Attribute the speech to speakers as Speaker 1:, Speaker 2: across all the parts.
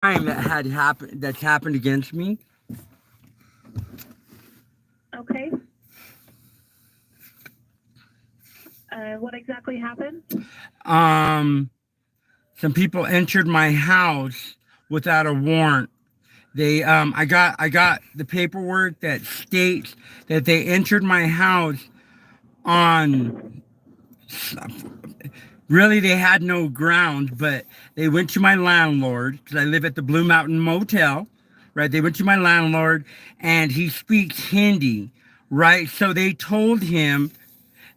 Speaker 1: crime that's happened against me.
Speaker 2: Okay. What exactly happened?
Speaker 1: Um, some people entered my house without a warrant. I got the paperwork that states that they entered my house on. Really, they had no grounds, but they went to my landlord because I live at the Blue Mountain Motel, right? They went to my landlord, and he speaks Hindi, right? So they told him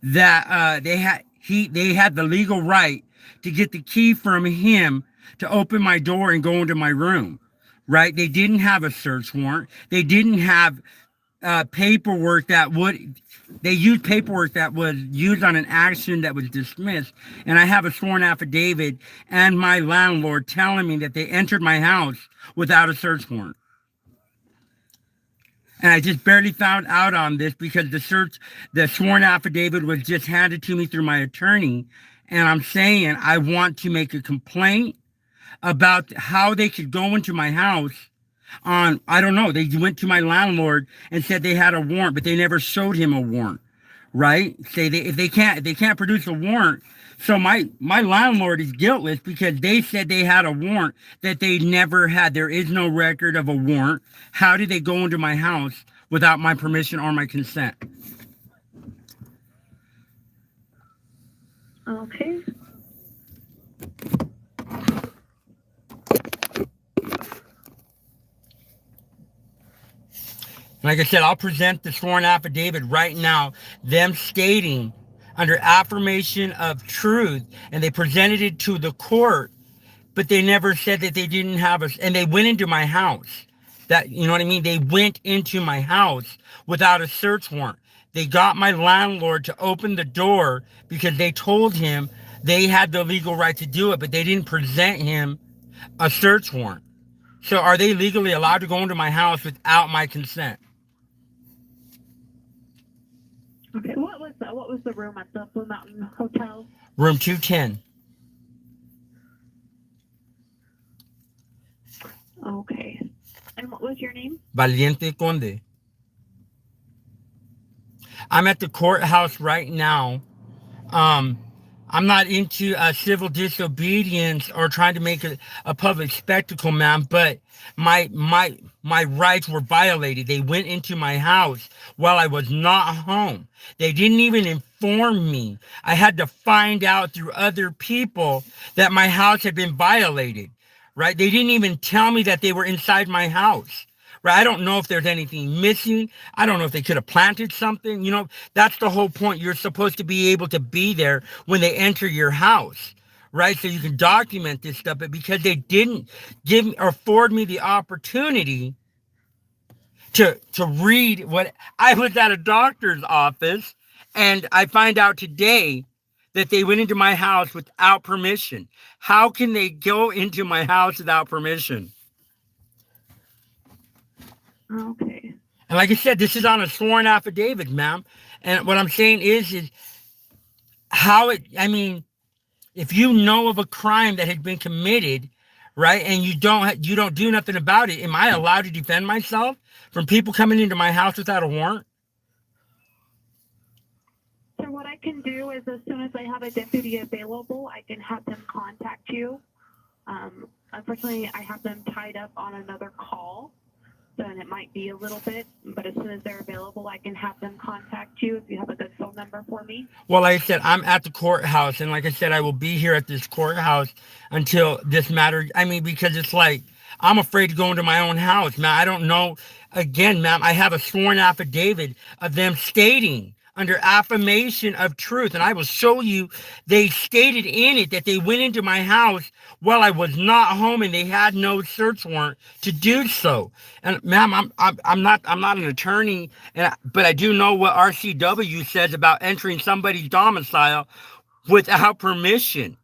Speaker 1: that they had the legal right to get the key from him to open my door and go into my room, right? They didn't have a search warrant. They didn't have paperwork that would they used paperwork that was used on an action that was dismissed, and I have a sworn affidavit and my landlord telling me that they entered my house without a search warrant. And I just barely found out on this because the sworn affidavit was just handed to me through my attorney. And I'm saying I want to make a complaint about how they could go into my house on, I don't know, they went to my landlord and said they had a warrant, but they never showed him a warrant, right? Say if they can't produce a warrant. So my landlord is guiltless because they said they had a warrant that they never had. There is no record of a warrant. How did they go into my house without my permission or my consent?
Speaker 2: Okay.
Speaker 1: Like I said, I'll present the sworn affidavit right now, them stating under affirmation of truth, and they presented it to the court, but they never said that they didn't have us, and they went into my house. That, you know what I mean? They went into my house without a search warrant. They got my landlord to open the door because they told him they had the legal right to do it, but they didn't present him a search warrant. So are they legally allowed to go into my house without my consent?
Speaker 2: Okay. What was that? What was the room at the Blue Mountain Hotel?
Speaker 1: Room 210.
Speaker 2: Okay. And what was your name?
Speaker 1: Valiente Conde. I'm at the courthouse right now. Um, I'm not into civil disobedience or trying to make a public spectacle, ma'am, but my rights were violated. They went into my house while I was not home. They didn't even inform me. I had to find out through other people that my house had been violated, right? They didn't even tell me that they were inside my house. Right? I don't know if there's anything missing. I don't know if they could have planted something. That's the whole point. You're supposed to be able to be there when they enter your house, right? So you can document this stuff. But because they didn't give or afford me the opportunity to read what I was at a doctor's office, and I find out today that they went into my house without permission. How can they go into my house without permission?
Speaker 2: Okay.
Speaker 1: And like I said, this is on a sworn affidavit, ma'am. And what I'm saying is I mean, if you know of a crime that has been committed, right, and you don't do nothing about it, am I allowed to defend myself from people coming into my house without a warrant?
Speaker 2: So what I can do is as soon as I have a deputy available, I can have them contact you. Unfortunately, I have them tied up on another call. Then it might be a little bit, but as soon as they're available, I can have them contact you if you have a good phone number for me.
Speaker 1: Well, like I said, I'm at the courthouse, and like I said, I will be here at this courthouse until this matter. I mean, because it's like I'm afraid to go into my own house, man. I don't know. Again, ma'am, I have a sworn affidavit of them stating under affirmation of truth, and I will show you. They stated in it that they went into my house while I was not home, and they had no search warrant to do so. And ma'am, I'm not an attorney, but I do know what RCW says about entering somebody's domicile without permission.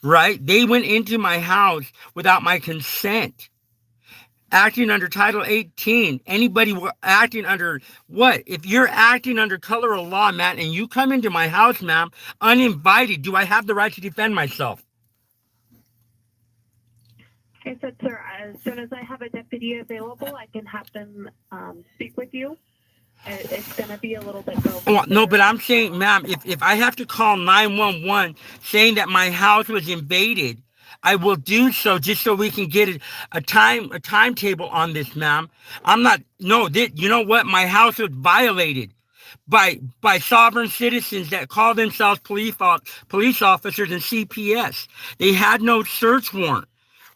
Speaker 1: Right? They went into my house without my consent. Acting under Title 18, anybody acting under what? If you're acting under color of law, man, and you come into my house, ma'am, uninvited, do I have the right to defend myself?
Speaker 2: Like I said, sir, as soon as I have a deputy available, I can have them speak with you. It's going to be a little bit though.
Speaker 1: Oh, no, but I'm saying, ma'am, if I have to call 911 saying that my house was invaded, I will do so just so we can get a timetable on this, ma'am. I'm not. No, you know what? My house was violated by sovereign citizens that call themselves police officers and CPS. They had no search warrant,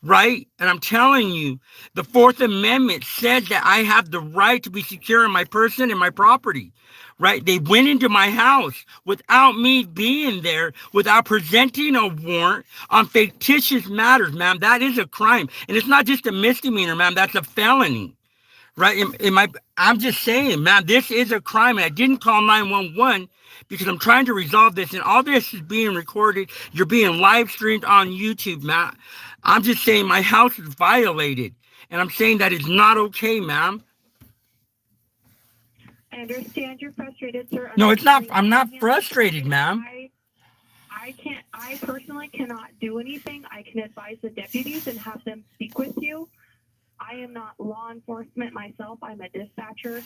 Speaker 1: right? And I'm telling you, the Fourth Amendment says that I have the right to be secure in my person and my property, right? They went into my house without me being there, without presenting a warrant on fictitious matters, ma'am. That is a crime. And it's not just a misdemeanor, ma'am. That's a felony. Right? I'm just saying, man, this is a crime. And I didn't call 911 because I'm trying to resolve this. And all this is being recorded. You're being live streamed on YouTube, man. I'm just saying my house is violated. And I'm saying that it's not okay, ma'am.
Speaker 2: I understand you're frustrated, sir.
Speaker 1: No, it's not. I'm not frustrated, ma'am.
Speaker 2: I personally cannot do anything. I can advise the deputies and have them speak with you. I am not law enforcement myself. I'm a dispatcher.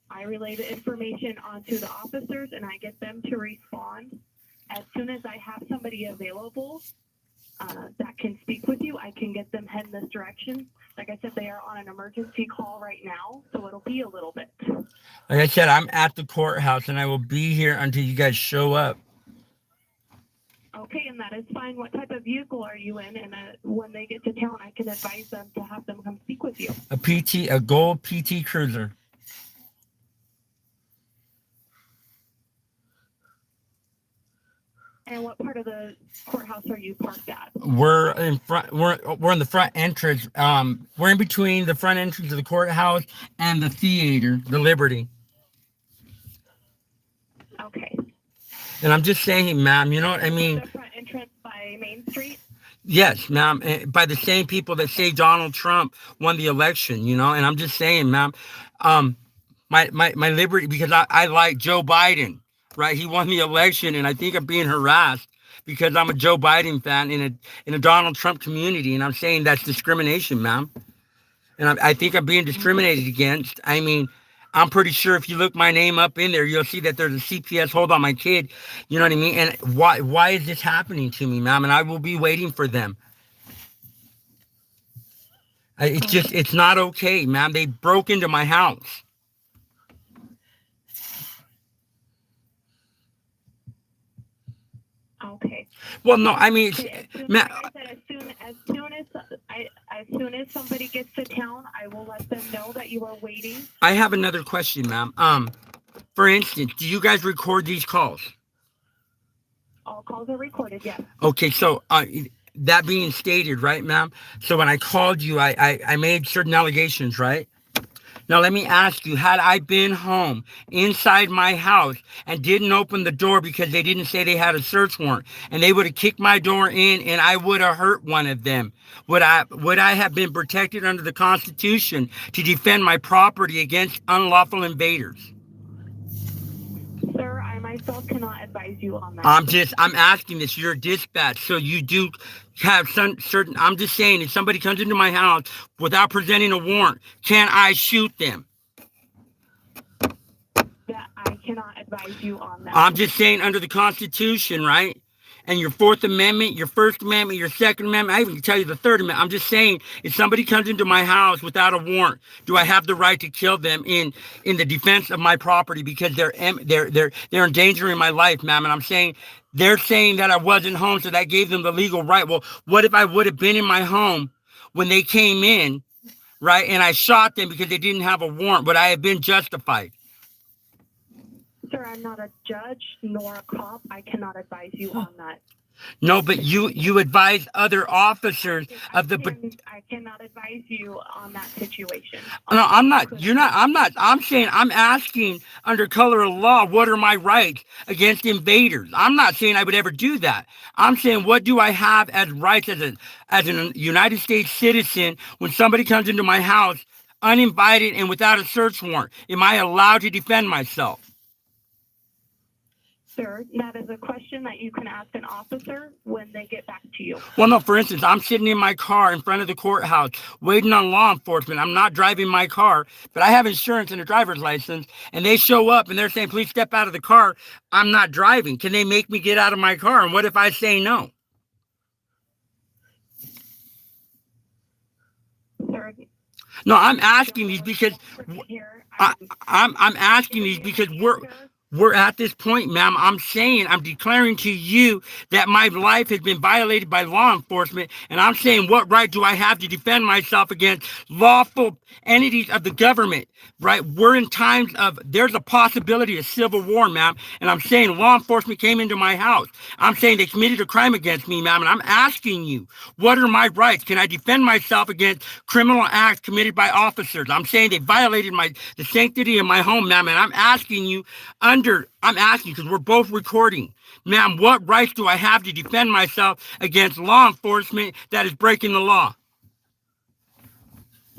Speaker 2: I relay the information onto the officers and I get them to respond. As soon as I have somebody available that can speak with you, I can get them head in this direction. Like I said, they are on an emergency call right now, so it'll be a little bit.
Speaker 1: Like I said, I'm at the courthouse and I will be here until you guys show up.
Speaker 2: Okay, and that is fine. What type of vehicle are you in? And when they get to town, I can advise them to have them come speak with you.
Speaker 1: A gold PT Cruiser.
Speaker 2: And what part of the courthouse are you parked at?
Speaker 1: We're in front. We're in the front entrance. We're in between the front entrance of the courthouse and the theater, the Liberty.
Speaker 2: Okay.
Speaker 1: And I'm just saying, ma'am, you know what I mean?
Speaker 2: The front entrance by Main Street?
Speaker 1: Yes, ma'am. By the same people that say Donald Trump won the election, you know? And I'm just saying, ma'am, my liberty, because I like Joe Biden, right? He won the election, and I think I'm being harassed because I'm a Joe Biden fan in a Donald Trump community. And I'm saying that's discrimination, ma'am. And I think I'm being discriminated against. I mean, I'm pretty sure if you look my name up in there, you'll see that there's a CPS hold on my kid. You know what I mean? And why is this happening to me, ma'am? And I will be waiting for them. It's not okay, ma'am. They broke into my house.
Speaker 2: Okay.
Speaker 1: Well, no, I mean, ma'am.
Speaker 2: As soon as somebody gets to town, I will let them know that you are waiting.
Speaker 1: I have another question, ma'am. For instance, do you guys record these calls?
Speaker 2: All calls are recorded, yes.
Speaker 1: Okay, so that being stated, right, ma'am? So when I called you, I made certain allegations, right? Now, let me ask you, had I been home inside my house and didn't open the door because they didn't say they had a search warrant and they would have kicked my door in and I would have hurt one of them, would I have been protected under the Constitution to defend my property against unlawful invaders?
Speaker 2: Sir, I myself cannot advise you on that.
Speaker 1: I'm asking this. You're a dispatch, so you do have some certain. I'm just saying, if somebody comes into my house without presenting a warrant, can I shoot them?
Speaker 2: That I cannot advise you on that.
Speaker 1: I'm just saying, under the Constitution, right? And your Fourth Amendment, your First Amendment, your Second Amendment, I even can tell you the Third Amendment. I'm just saying, if somebody comes into my house without a warrant, do I have the right to kill them in the defense of my property because they're endangering my life, ma'am? And I'm saying, they're saying that I wasn't home, so that gave them the legal right. Well, what if I would have been in my home when they came in, right, and I shot them because they didn't have a warrant? Would I have been justified?
Speaker 2: Sir, I'm not a judge nor a cop. I cannot advise you on that.
Speaker 1: No, but you advise other officers of the.
Speaker 2: I cannot advise you on that situation.
Speaker 1: No, I'm not. You're not. I'm not. I'm saying I'm asking under color of law, what are my rights against invaders? I'm not saying I would ever do that. I'm saying, what do I have as rights as a United States citizen when somebody comes into my house uninvited and without a search warrant? Am I allowed to defend myself?
Speaker 2: Sir, that is a question that you can ask an officer when they get back to you.
Speaker 1: Well, no, for instance, I'm sitting in my car in front of the courthouse waiting on law enforcement. I'm not driving my car, but I have insurance and a driver's license, and they show up and they're saying, please step out of the car. I'm not driving. Can they make me get out of my car? And what if I say no?
Speaker 2: Sir,
Speaker 1: No, I'm asking these because
Speaker 2: here,
Speaker 1: I'm asking these because we're at this point, ma'am. I'm declaring to you that my life has been violated by law enforcement, and I'm saying, what right do I have to defend myself against lawful entities of the government, right? We're in times of, there's a possibility of civil war, ma'am, and I'm saying law enforcement came into my house. I'm saying they committed a crime against me, ma'am, and I'm asking you, what are my rights? Can I defend myself against criminal acts committed by officers? I'm saying they violated the sanctity of my home, ma'am, and I'm asking you, because we're both recording, ma'am, what rights do I have to defend myself against law enforcement that is breaking the law?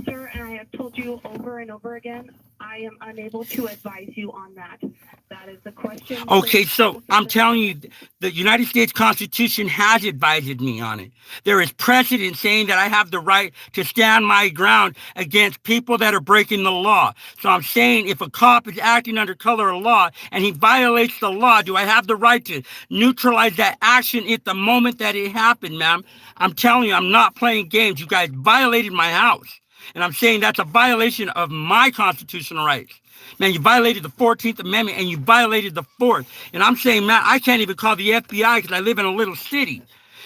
Speaker 2: Sir, and I have told you over and over again, I am unable to advise you on that. That is the question.
Speaker 1: Okay, so I'm telling you, the United States Constitution has advised me on it. There is precedent saying that I have the right to stand my ground against people that are breaking the law. So I'm saying if a cop is acting under color of law and he violates the law, do I have the right to neutralize that action at the moment that it happened, ma'am? I'm telling you, I'm not playing games. You guys violated my house. And I'm saying that's a violation of my constitutional rights. Man, you violated the 14th Amendment and you violated the 4th. And I'm saying, man, I can't even call the FBI because I live in a little city.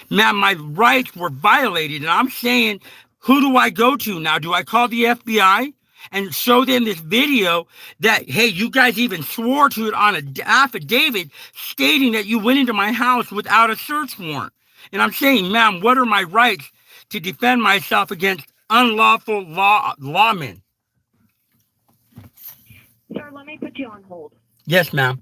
Speaker 1: Man, my rights were violated. And I'm saying, who do I go to now? Do I call the FBI and show them this video that, hey, you guys even swore to it on an affidavit stating that you went into my house without a search warrant? And I'm saying, ma'am, what are my rights to defend myself against unlawful lawmen?
Speaker 2: Sir, let me put you on hold.
Speaker 1: Yes, ma'am.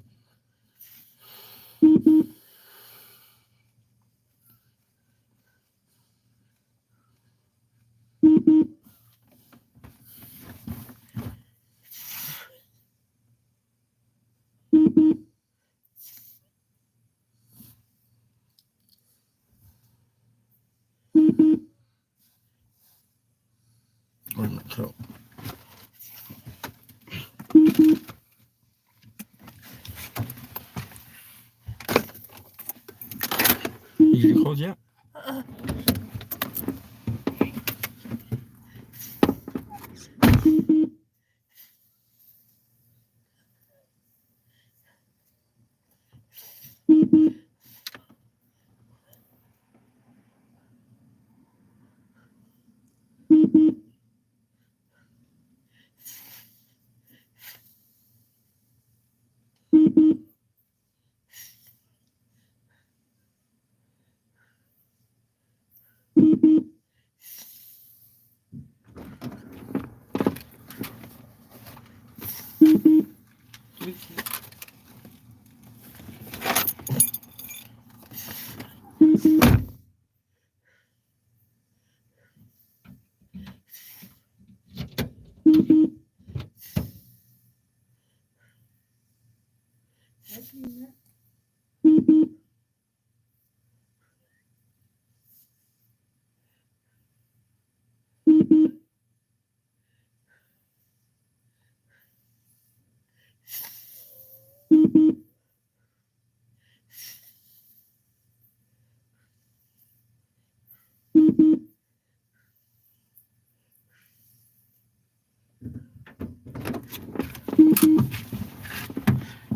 Speaker 1: Where's my coat? You getting cold yet?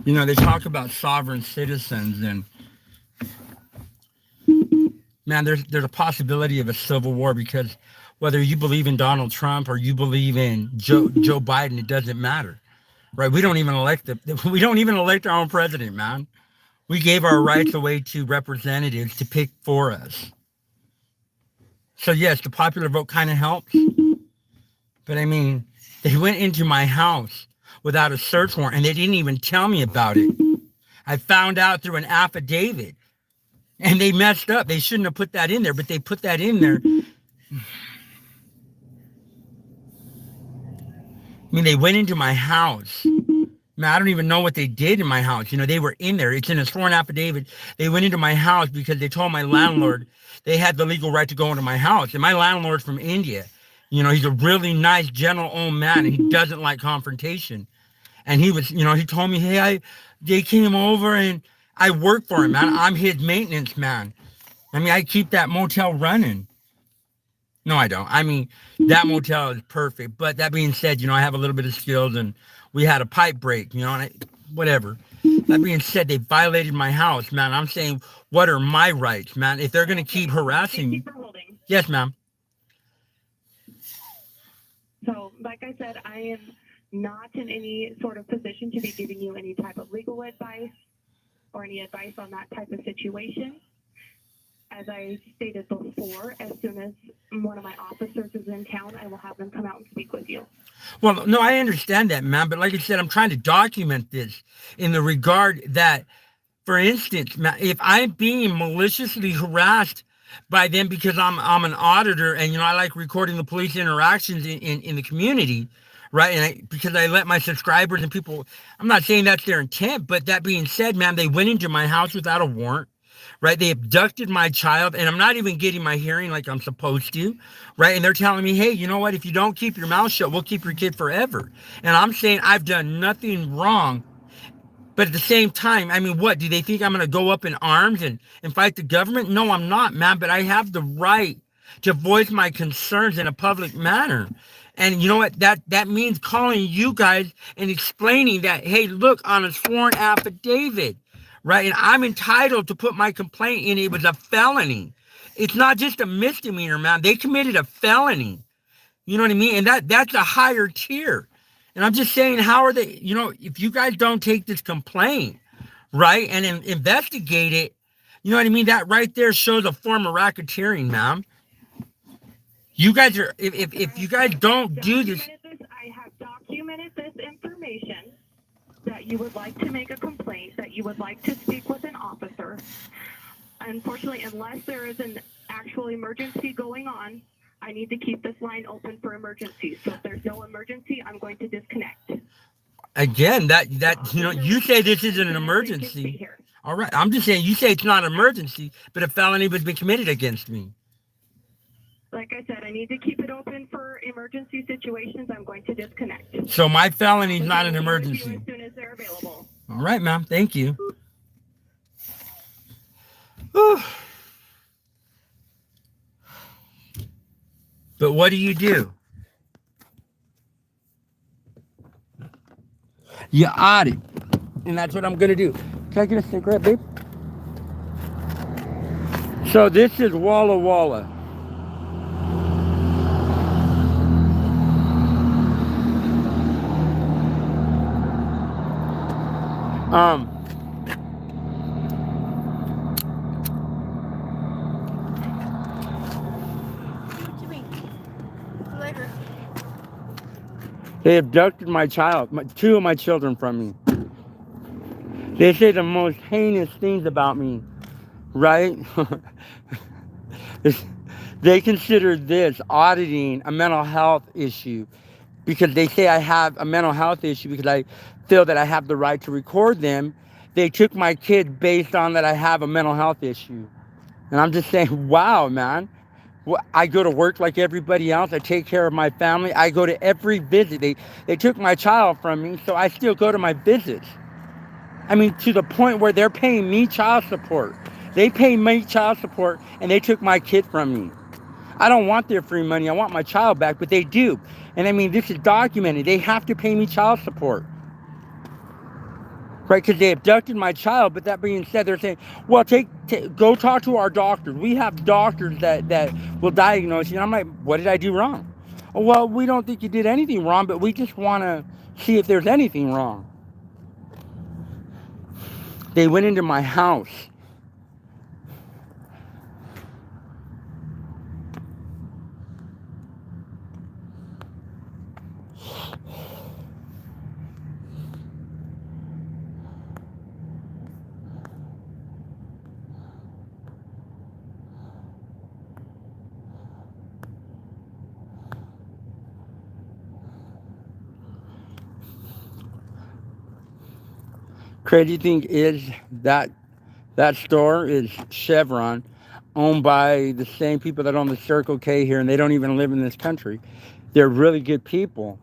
Speaker 1: You know, they talk about sovereign citizens, and man, there's a possibility of a civil war because whether you believe in Donald Trump or you believe in Joe Biden, it doesn't matter, right? We don't even elect our own president, man. We gave our rights away to representatives to pick for us. So yes, the popular vote kind of helps, but I mean, they went into my house without a search warrant and they didn't even tell me about it. I found out through an affidavit, and they messed up. They shouldn't have put that in there, but they put that in there. I mean, they went into my house Man, I don't even know what they did in my house. They were in there. It's in a sworn affidavit. They went into my house because they told my landlord they had the legal right to go into my house. And my landlord's from India. He's a really nice, gentle old man, and he doesn't like confrontation. And he told me, hey, they came over and I work for him, man. I'm his maintenance man. I mean, I keep that motel running. No, I don't. I mean, that motel is perfect. But that being said, I have a little bit of skills, and we had a pipe break, whatever. That being said, they violated my house, man. I'm saying, what are my rights, man? If they're going to keep harassing me. Yes, ma'am.
Speaker 2: So, like I said, I am not in any sort of position to be giving you any type of legal advice or any advice on that type of situation. As I stated before, as soon as one of my officers is in town, I will have them come out and speak with you.
Speaker 1: Well, no, I understand that, ma'am. But like I said, I'm trying to document this in the regard that, for instance, if I'm being maliciously harassed by them because I'm an auditor and I like recording the police interactions in the community, right? Because I let my subscribers and people, I'm not saying that's their intent, but that being said, ma'am, they went into my house without a warrant. Right, they abducted my child, and I'm not even getting my hearing like I'm supposed to, right? And they're telling me, hey, you know what? If you don't keep your mouth shut, we'll keep your kid forever. And I'm saying I've done nothing wrong. But at the same time, I mean, what? Do they think I'm going to go up in arms and fight the government? No, I'm not, man. But I have the right to voice my concerns in a public manner. And you know what? That means calling you guys and explaining that, hey, look, on a sworn affidavit, right? And I'm entitled to put my complaint in. It was a felony. It's not just a misdemeanor, man. They committed a felony. You know what I mean? And that's a higher tier. And I'm just saying, how are they, if you guys don't take this complaint, right, and investigate it, you know what I mean? That right there shows a form of racketeering, ma'am. You guys are, if you guys don't do this.
Speaker 2: I have documented this information that you would like to make a complaint, that you would like to speak with an officer. Unfortunately, unless there is an actual emergency going on, I need to keep this line open for emergencies. So if there's no emergency, I'm going to disconnect.
Speaker 1: Again, you say this isn't an emergency. All right, I'm just saying, you say it's not an emergency, but a felony has been committed against me.
Speaker 2: Like I said, I need to keep it open for emergency situations. I'm going to disconnect.
Speaker 1: So my felony is not an emergency.
Speaker 2: As soon as they're available.
Speaker 1: All right, ma'am. Thank you. But what do? You audit. And that's what I'm going to do. Can I get a cigarette, babe? So this is Walla Walla.
Speaker 3: What do you mean? Later.
Speaker 1: They abducted my child, two of my children from me. They say the most heinous things about me, right? They consider this auditing a mental health issue because they say I have a mental health issue because I feel that I have the right to record them. They took my kid based on that I have a mental health issue. And I'm just saying, wow, man. I go to work like everybody else. I take care of my family. I go to every visit. They took my child from me, so I still go to my visits. I mean, to the point where they're paying me child support. They pay me child support, and they took my kid from me. I don't want their free money. I want my child back, but they do. And I mean, this is documented. They have to pay me child support. Right, because they abducted my child. But that being said, they're saying, well, go talk to our doctors. We have doctors that will diagnose you. And I'm like, what did I do wrong? Oh, well, we don't think you did anything wrong, but we just want to see if there's anything wrong. They went into my house. Crazy thing is that that store is Chevron, owned by the same people that own the Circle K here, and they don't even live in this country. They're really good people,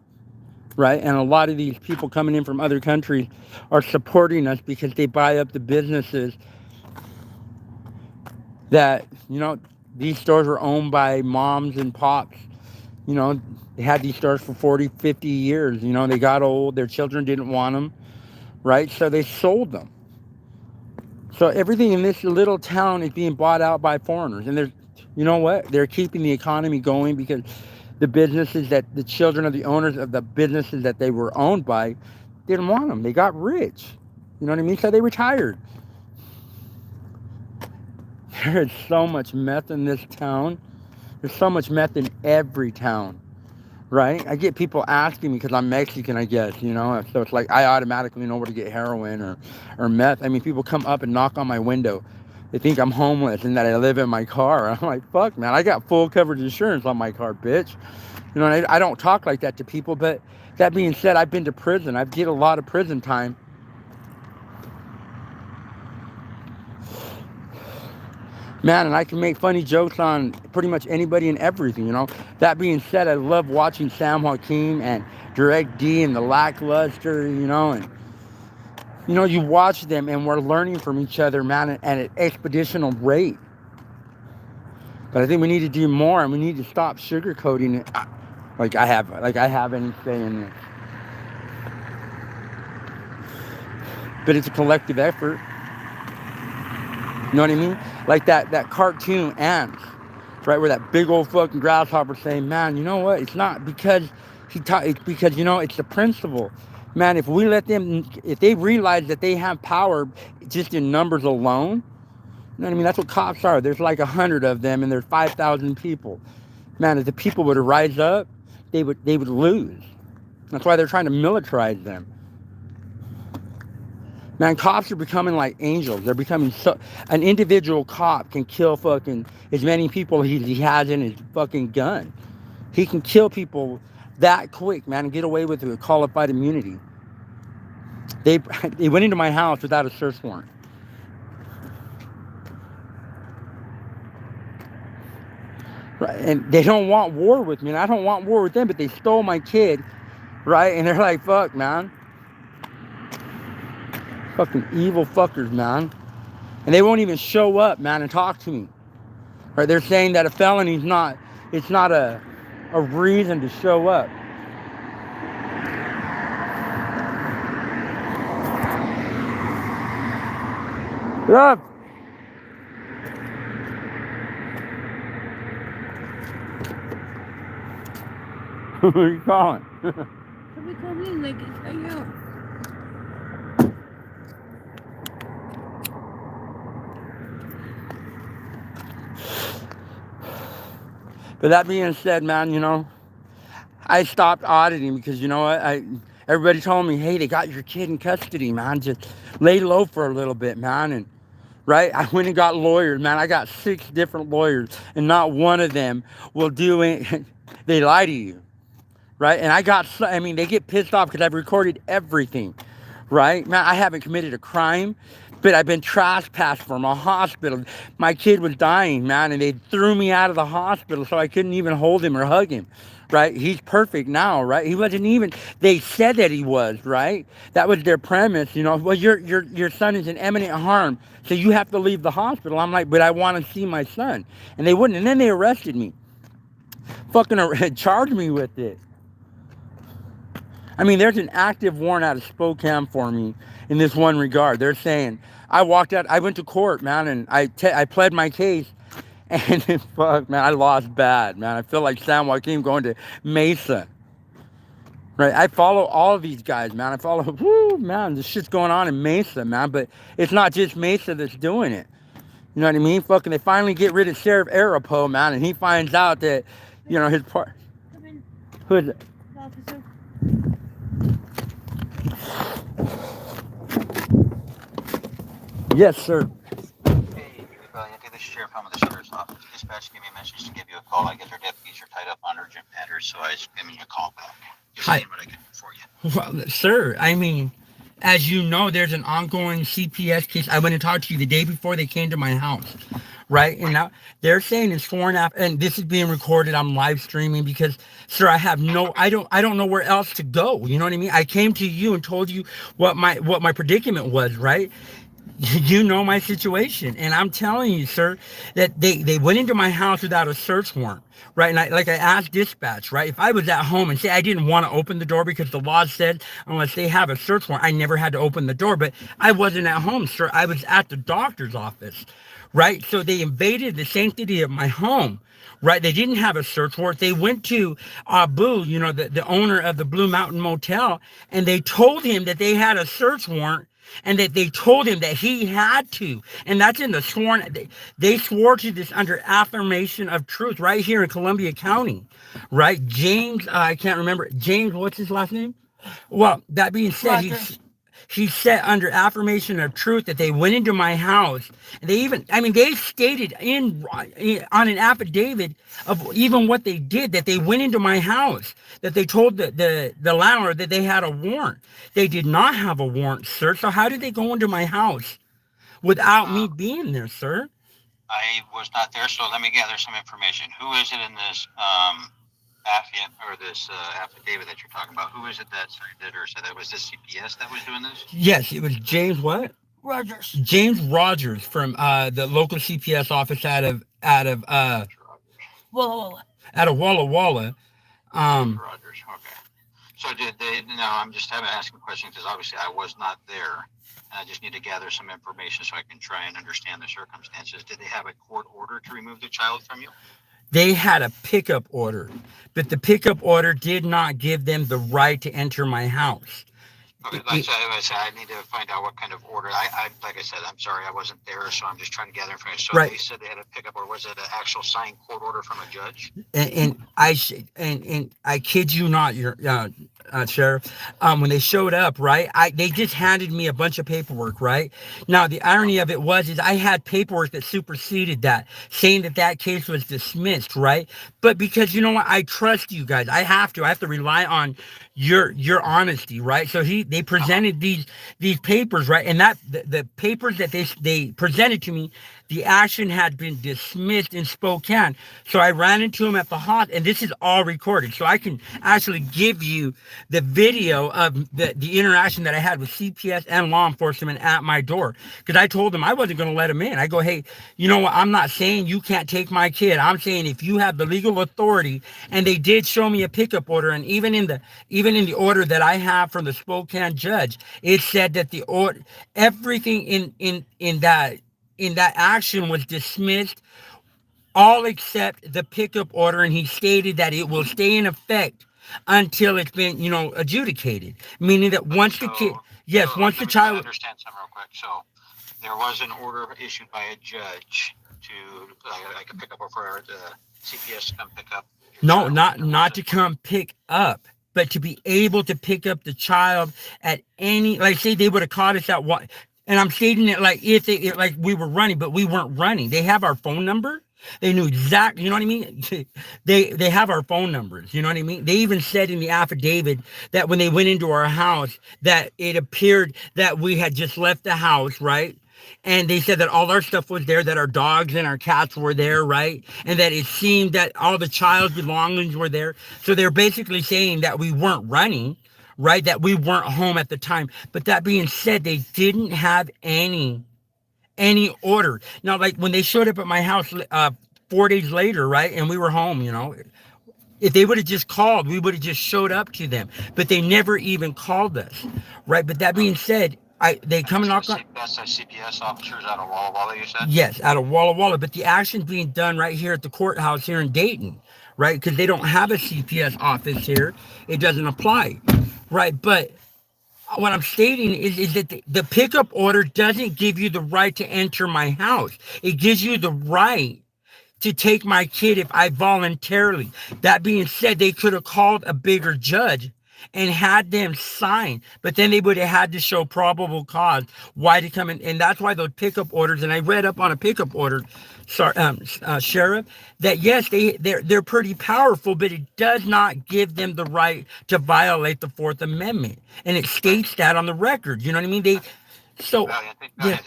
Speaker 1: right? And a lot of these people coming in from other countries are supporting us because they buy up the businesses that, these stores were owned by moms and pops. You know, they had these stores for 40, 50 years. They got old, their children didn't want them, right? So they sold them. So everything in this little town is being bought out by foreigners. And there's, you know what? They're keeping the economy going because the businesses that the children of the owners of the businesses that they were owned by didn't want them. They got rich. You know what I mean? So they retired. There is so much meth in this town. There's so much meth in every town, right? I get people asking me because I'm Mexican, I guess, So it's like I automatically know where to get heroin or meth. I mean, people come up and knock on my window. They think I'm homeless and that I live in my car. I'm like, fuck, man, I got full coverage insurance on my car, bitch. And I don't talk like that to people. But that being said, I've been to prison. I've did a lot of prison time. Man, and I can make funny jokes on pretty much anybody and everything, That being said, I love watching Sam Joaquin and Direct D and the Lackluster, and, you watch them and we're learning from each other, man, at an expeditional rate. But I think we need to do more, and we need to stop sugarcoating it like I have any say in this. But it's a collective effort. You know what I mean? Like that cartoon Ants, right? Where that big old fucking grasshopper saying, man, you know what? It's not because it's because, it's the principle. Man, if we let them, if they realize that they have power just in numbers alone, you know what I mean? That's what cops are. There's like 100 of them and there's 5,000 people. Man, if the people would rise up, they would lose. That's why they're trying to militarize them. Man, cops are becoming like angels. They're becoming an individual cop can kill fucking as many people as he has in his fucking gun. He can kill people that quick, man, and get away with it with qualified immunity. They went into my house without a search warrant. Right, and they don't want war with me, and I don't want war with them, but they stole my kid, right? And they're like, fuck, man. Fucking evil fuckers, man. And they won't even show up, man, and talk to me. Right? They're saying that a felony's not, it's not a reason to show up. Up. Who are you calling?
Speaker 3: Somebody called me and hang out.
Speaker 1: But that being said, man, I stopped auditing because, you know what? Everybody told me, hey, they got your kid in custody, man. Just lay low for a little bit, man. And right, I went and got lawyers, man. I got 6 different lawyers, and not one of them will do it. They lie to you, right? And they get pissed off because I've recorded everything, right? Man, I haven't committed a crime, but I've been trespassed from a hospital. My kid was dying, man, and they threw me out of the hospital, so I couldn't even hold him or hug him, right? He's perfect now, right? He wasn't even, they said that he was, right? That was their premise, well, your son is in imminent harm, so you have to leave the hospital. I'm like, but I want to see my son. And they wouldn't, and then they arrested me. Fucking charged me with it. I mean, there's an active warrant out of Spokane for me in this one regard. They're saying, I walked out, I went to court, man, and I pled my case, and fuck, man, I lost bad, man. I feel like San Joaquin going to Mesa. Right, I follow all of these guys, man. I follow, man, this shit's going on in Mesa, man, but it's not just Mesa that's doing it. You know what I mean? Fucking, they finally get rid of Sheriff Arapo, man, and he finds out that, his part. Who is it?
Speaker 3: The officer.
Speaker 1: Yes, sir.
Speaker 4: Hey, this is Sheriff Hum of the Sheriff's Office. Dispatch gave me a message to give you a call. I guess our deputies are tied up on urgent matters, so I was giving you a call back. Just
Speaker 1: Hi.
Speaker 4: seeing what I can do for you.
Speaker 1: Well, sir, I mean, as you know, there's an ongoing CPS case. I went and talked to you the day before they came to my house, right? And now they're saying it's sworn after, and this is being recorded. I'm live streaming because, sir, I don't know where else to go. You know what I mean? I came to you and told you what my predicament was, right? You know my situation, and I'm telling you, sir, that they went into my house without a search warrant, right? And I asked dispatch, right, if I was at home and say I didn't want to open the door because the law said unless they have a search warrant, I never had to open the door. But I wasn't at home, sir. I was at the doctor's office, right? So they invaded the sanctity of my home. Right, they didn't have a search warrant. They went to Abu, the owner of the Blue Mountain Motel, and they told him that they had a search warrant and that they told him that he had to. And that's in the sworn, they swore to this under affirmation of truth right here in Columbia County, right? James, I can't remember. James, what's his last name? Well, that being said,
Speaker 3: Rogers.
Speaker 1: he said under affirmation of truth that they went into my house. And they even, I mean, they stated on an affidavit of even what they did, that they went into my house, that they told the landlord that they had a warrant. They did not have a warrant, sir. So how did they go into my house without me being there, sir?
Speaker 4: I was not there, so let me gather some information. Who is it in this affidavit that you're talking about? Who is it that signed it or said that was the CPS that was doing this?
Speaker 1: Yes, it was James what?
Speaker 3: Rogers.
Speaker 1: James Rogers from the local CPS office out of
Speaker 3: Walla Walla.
Speaker 1: Walla Walla.
Speaker 4: Rogers. Okay. So did they? No, I'm just asking questions because obviously I was not there. I just need to gather some information so I can try and understand the circumstances. Did they have a court order to remove the child from you?
Speaker 1: They had a pickup order, but the pickup order did not give them the right to enter my house.
Speaker 4: Okay, like I said, I need to find out what kind of order. Like I said, I'm sorry, I wasn't there, so I'm just trying to gather information. So
Speaker 1: Right.
Speaker 4: they said they had a pickup, or was it an actual signed court order from a judge?
Speaker 1: And I kid you not, your sheriff. When they showed up, right, they just handed me a bunch of paperwork, right. Now the irony of it is I had paperwork that superseded that, saying that case was dismissed, right. But because you know what, I trust you guys. I have to rely on your honesty, right. So they presented these papers, right, and that the papers that they presented to me, the action had been dismissed in Spokane. So I ran into him at the hospital, and this is all recorded. So I can actually give you the video of the interaction that I had with CPS and law enforcement at my door. Because I told them I wasn't going to let him in. I go, hey, you know what? I'm not saying you can't take my kid. I'm saying if you have the legal authority, and they did show me a pickup order, and even in the order that I have from the Spokane judge, it said that the order, everything in that action was dismissed, all except the pickup order, and he stated that it will stay in effect until it's been, adjudicated. Meaning that once the kid, yes, once the child.
Speaker 4: Understand something real quick. So there was an order issued by a judge to like a pickup, or for the CPS to come pick up.
Speaker 1: No, not to come pick up, but to be able to pick up the child at any, like say they would have caught us at what, and I'm stating it like like we were running, but we weren't running. They have our phone number. They knew exactly, you know what I mean? They have our phone numbers, you know what I mean? They even said in the affidavit that when they went into our house, that it appeared that we had just left the house, right? And they said that all our stuff was there, that our dogs and our cats were there, right? And that it seemed that all the child's belongings were there. So they're basically saying that we weren't running, right? That we weren't home at the time. But that being said, they didn't have any order. Now, like when they showed up at my house 4 days later, right? And we were home, if they would have just called, we would have just showed up to them. But they never even called us, right? But that being said, they come and knock on.
Speaker 4: That's the CPS officers out of Walla Walla, you said?
Speaker 1: Yes, out of Walla Walla. But the action's being done right here at the courthouse here in Dayton, right? Because they don't have a CPS office here. It doesn't apply, right? But what I'm stating is that the pickup order doesn't give you the right to enter my house. It gives you the right to take my kid if I voluntarily. That being said, they could have called a bigger judge and had them sign, but then they would have had to show probable cause why to come in, and that's why those pickup orders. And I read up on a pickup order, sorry, sheriff, that yes, they're pretty powerful, but it does not give them the right to violate the Fourth Amendment, and it states that on the record. You know what I mean? So
Speaker 4: Valiant,
Speaker 1: yeah.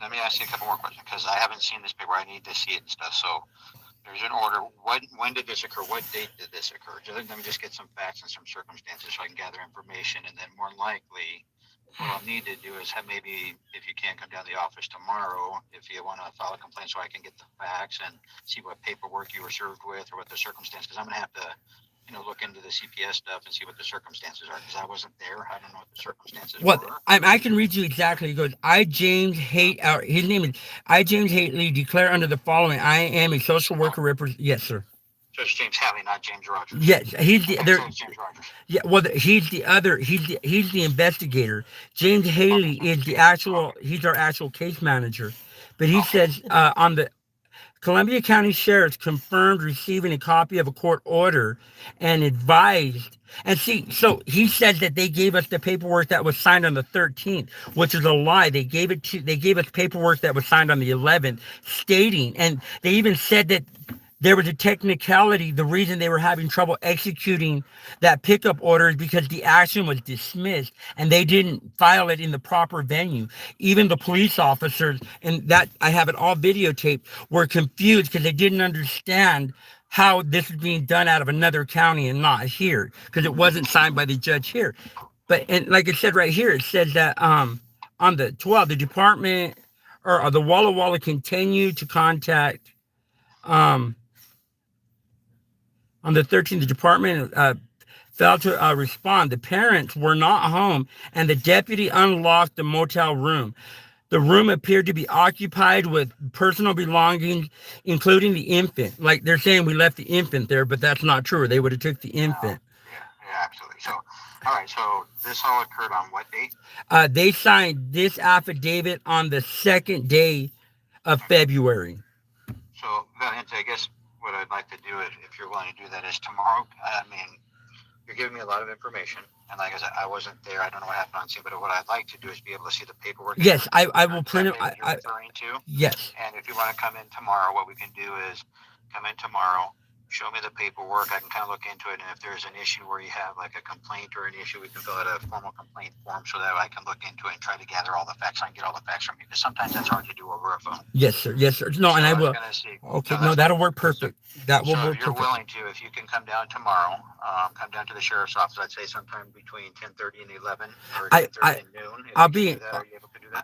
Speaker 4: let me ask you a couple more questions because I haven't seen this paper. I need to see it and stuff. So there's an order. When did this occur? What date did this occur? Let me just get some facts and some circumstances so I can gather information, and then more likely, what I'll need to do is have maybe if you can come down to the office tomorrow, if you want to file a complaint, so I can get the facts and see what paperwork you were served with or what the circumstances. Because I'm gonna have to, look into the CPS stuff and see what the circumstances are. Because I wasn't there. I don't know what the circumstances were.
Speaker 1: I can read you exactly. He goes, his name is I, James Hately, declare under the following, I am a social worker yes, sir.
Speaker 4: So it's James Haley, not James Rogers.
Speaker 1: Yes, he's the
Speaker 4: so it's James Rogers.
Speaker 1: Yeah, well, he's the investigator. James Haley is the actual. He's our actual case manager, but he says on the Columbia County Sheriff's confirmed receiving a copy of a court order and advised. And see, so he says that they gave us the paperwork that was signed on the 13th, which is a lie. They gave us paperwork that was signed on the 11th, stating, and they even said that there was a technicality. The reason they were having trouble executing that pickup order is because the action was dismissed and they didn't file it in the proper venue. Even the police officers, and that I have it all videotaped, were confused because they didn't understand how this is being done out of another county and not here, because it wasn't signed by the judge here. But, and like it said right here, it says that on the 12th, the department or the Walla Walla continued to contact on the 13th, the department failed to respond. The parents were not home, and the deputy unlocked the motel room. The room appeared to be occupied with personal belongings, including the infant. Like they're saying we left the infant there, but that's not true. They would have took the infant.
Speaker 4: Yeah, absolutely. So, all right. So this all occurred on what date?
Speaker 1: They signed this affidavit on the 2nd day of February.
Speaker 4: So, Valiant, I guess what I'd like to do, if you're willing to do that, is tomorrow. I mean, you're giving me a lot of information, and like I said, I wasn't there. I don't know what happened on scene, but what I'd like to do is be able to see the paperwork.
Speaker 1: Yes, I will print it.
Speaker 4: Referring to.
Speaker 1: Yes.
Speaker 4: And if you want to come in tomorrow, what we can do is come in tomorrow, show me the paperwork. I can kind of look into it, and if there's an issue where you have like a complaint or an issue, we can fill out a formal complaint form so that I can look into it and try to gather all the facts. I can get all the facts from you because sometimes that's hard to do over a phone.
Speaker 1: Yes, sir. Yes, sir. No, so and I will. Okay, no, that'll work perfect. That will work perfect.
Speaker 4: If you're willing to, if you can come down tomorrow, come down to the sheriff's office. I'd say sometime between 10:30 and 11, or 10:30 and noon.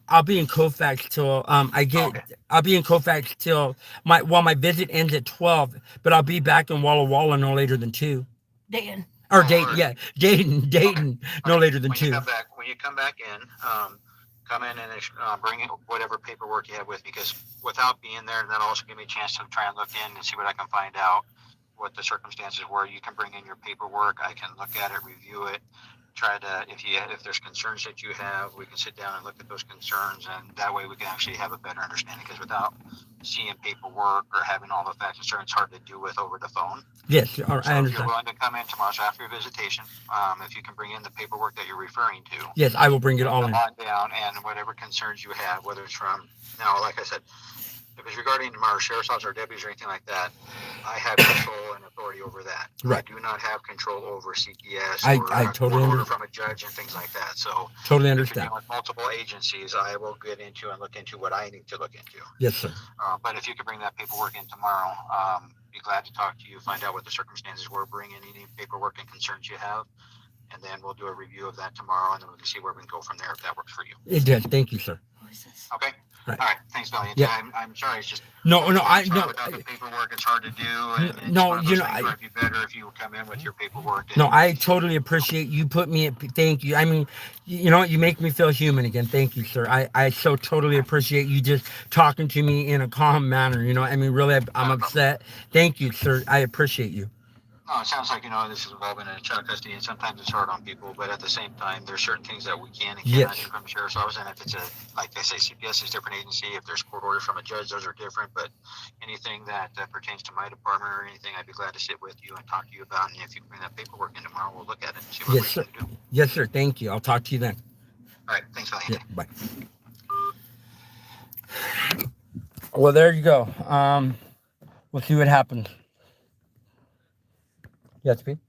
Speaker 1: I'll be in Colfax till I'll be in Colfax till my visit ends at 12, but I'll be back in Walla Walla no later than 2.
Speaker 3: Dayton.
Speaker 1: Or Dayton, yeah, Dayton, no later than 2.
Speaker 4: When you come back in, come in and bring whatever paperwork you have with me, because without being there, that'll also give me a chance to try and look in and see what I can find out, what the circumstances were. You can bring in your paperwork. I can look at it, review it, try to, if there's concerns that you have, we can sit down and look at those concerns, and that way we can actually have a better understanding, because without seeing paperwork or having all the facts and concerns, it's hard to do with over the phone.
Speaker 1: Yes, I understand.
Speaker 4: If you're willing to come in tomorrow, so after your visitation, if you can bring in the paperwork that you're referring to.
Speaker 1: Yes, I will bring it all in.
Speaker 4: Come on down, and whatever concerns you have, whether it's from, now, like I said, if it's regarding our sheriff's office or deputies or anything like that, I have control and authority over that.
Speaker 1: Right.
Speaker 4: I do not have control over CPS
Speaker 1: I totally
Speaker 4: order from a judge and things like that. So
Speaker 1: totally understand.
Speaker 4: With multiple agencies, I will get into and look into what I need to look into.
Speaker 1: Yes, sir.
Speaker 4: But if you could bring that paperwork in tomorrow, be glad to talk to you, find out what the circumstances were, bring in any paperwork and concerns you have, and then we'll do a review of that tomorrow, and then we can see where we can go from there if that works for you.
Speaker 1: It does. Thank you, sir.
Speaker 4: Okay.
Speaker 1: Right.
Speaker 4: All right. Thanks, Valiant.
Speaker 1: Yeah.
Speaker 4: I'm sorry. It's just
Speaker 1: without
Speaker 4: the paperwork, it's hard to do. And
Speaker 1: no,
Speaker 4: it'd be better if you would come in with your paperwork.
Speaker 1: No, I totally appreciate you put me at. Thank you. I mean, you make me feel human again. Thank you, sir. I so totally appreciate you just talking to me in a calm manner. I mean, really, I'm upset. Thank you, sir. I appreciate you.
Speaker 4: Oh, it sounds like, this is involving a child custody, and sometimes it's hard on people, but at the same time, there's certain things that we can and cannot do
Speaker 1: Yes.
Speaker 4: from the sheriff's office. And if it's like they say, CPS is a different agency. If there's court orders from a judge, those are different. But anything that pertains to my department or anything, I'd be glad to sit with you and talk to you about. And if you bring that paperwork in tomorrow, we'll look at it and see what
Speaker 1: Yes,
Speaker 4: we
Speaker 1: sir.
Speaker 4: can do.
Speaker 1: Yes, sir. Thank you. I'll talk to you then.
Speaker 4: All right. Thanks, Valiente.
Speaker 1: Yeah, bye. Well, there you go. We'll see what happens. Yes, Pete?